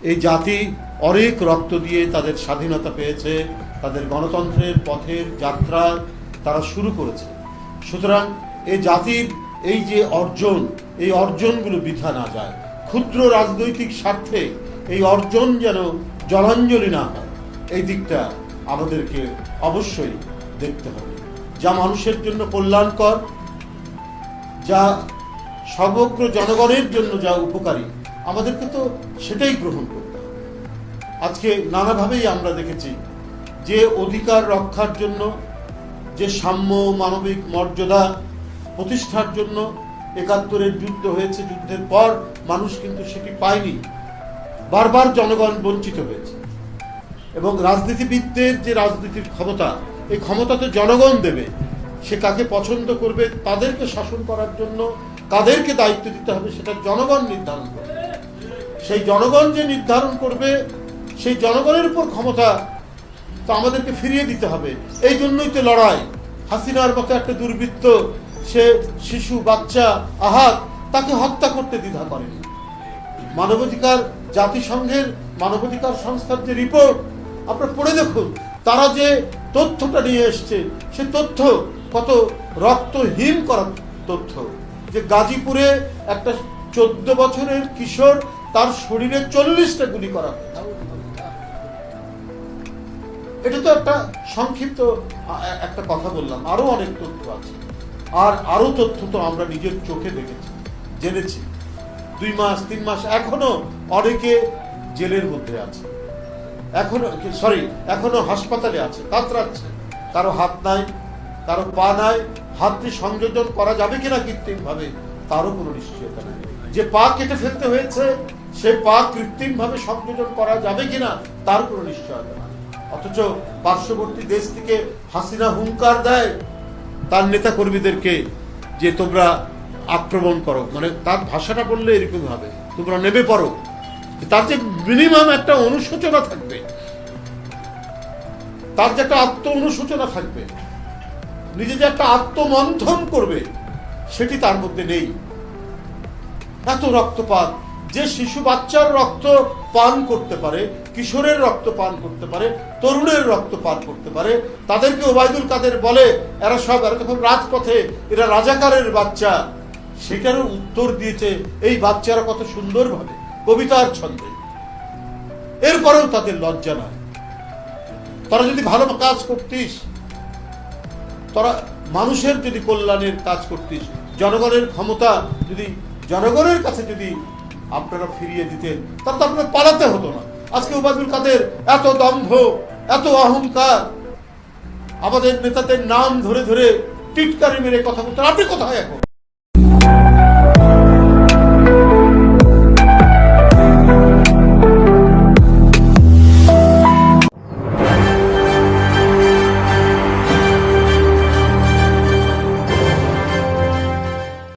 এই জাতি অনেক রক্ত দিয়ে তাদের স্বাধীনতা পেয়েছে, তাদের গণতন্ত্রের পথের যাত্রা তারা শুরু করেছে। সুতরাং এই জাতির এই যে অর্জন, এই অর্জনগুলো বৃথা না যায়। ক্ষুদ্র রাজনৈতিক স্বার্থে এই অর্জন যেন জলাঞ্জলি না হয়, এই দিকটা আমাদেরকে অবশ্যই দেখতে হবে। যা মানুষের জন্য কল্যাণকর, যা সমগ্র জনগণের জন্য যা উপকারী, আমাদেরকে তো সেটাই গ্রহণ করতে হবে। আজকে নানাভাবেই আমরা দেখেছি যে অধিকার রক্ষার জন্য, যে সাম্য মানবিক মর্যাদা প্রতিষ্ঠার জন্য ৭১-এর যুদ্ধ হয়েছে, যুদ্ধের পর মানুষ কিন্তু সেটি পায়নি, বারবার জনগণ বঞ্চিত হয়েছে। এবং রাজনীতিবিদদের যে রাজনীতির ক্ষমতা, এই ক্ষমতা তো জনগণ দেবে, সে কাকে পছন্দ করবে, তাদেরকে শাসন করার জন্য কাদেরকে দায়িত্ব দিতে হবে সেটা জনগণ নির্ধারণ করবে। সেই জনগণ যে নির্ধারণ করবে, সেই জনগণের উপর ক্ষমতা তো আমাদেরকে ফিরিয়ে দিতে হবে। এই জন্যই তো লড়াই। হাসিনার মতো একটা দুর্বৃত্ত, সে শিশু, বাচ্চা, আহাত, তাকে হত্যা করতে দ্বিধা করেনি। মানবাধিকার, জাতিসংঘের মানবাধিকার সংস্থার যে রিপোর্ট আপনারা পড়ে দেখুন, তারা যে তথ্যটা নিয়ে এসছে, সে তথ্য কত রক্তহীন করা তথ্য। যে গাজীপুরে একটা 14 বছরের কিশোর, তার শরীরে 40টা গুলি করা হয়েছে। এটা তো একটা সংক্ষিপ্ত একটা কথা বললাম, আরো অনেক তথ্য আছে। আর আরো তথ্য তো আমরা নিজের চোখে দেখেছি, জেনেছি। 2 মাস 3 মাস এখনো অনেকে জেলের মধ্যে আছে, এখনো হাসপাতালে আছে, কাতরাচ্ছে। কারো হাত নাই, কারো পা নাই, হাতটি সংযোজন করা যাবে কিনা কৃত্রিম ভাবে তারও কোনো নিশ্চয়তা নেই। যে পা কেটে ফেলতে হয়েছে, সে পা কৃত্রিম ভাবে সংযোজন করা যাবে কিনা তার কোনো নিশ্চয়তা নেই। অথচ পার্শ্ববর্তী দেশ থেকে হাসিনা হুঙ্কার দেয় তার নেতা কর্মীদেরকে যে তোমরা আক্রমণ করো, মানে তার ভাষাটা বললে এরকম হবে, তোমরা নেমে পড়ো। তার যে মিনিমাম একটা অনুশোচনা থাকবে, তার যে একটা আত্ম অনুশোচনা থাকবে, নিজে যে একটা আত্মমন্থন করবে, সেটি তার মধ্যে নেই। এত রক্তপাত, যে শিশু বাচ্চার রক্ত পান করতে পারে, কিশোরের রক্ত পান করতে পারে, তরুণের রক্ত পান করতে পারে, তাদেরকে ওবায়দুল কাদের বলে এরা তখন রাজপথে, এরা রাজাকারের বাচ্চা। সেটারও উত্তর দিয়েছে এই বাচ্চারা কত সুন্দরভাবে, কবিতার ছন্দে। এরপরেও তাদের লজ্জা নাই। তারা যদি ভালো কাজ করতিস, তারা মানুষের যদি কল্যাণের কাজ করতিস, জনগণের ক্ষমতা যদি জনগণের কাছে যদি আপনারা ফিরিয়ে দিতেন, তাহলে তো আপনার পালাতে হতো না। আজকে ওবায়দুল কাদের এত দম্ভ, এত অহংকার, আমাদের নেতাদের নাম ধরে ধরে টিটকারি মেরে কথা বলতেন। আপনি কোথায় এখন?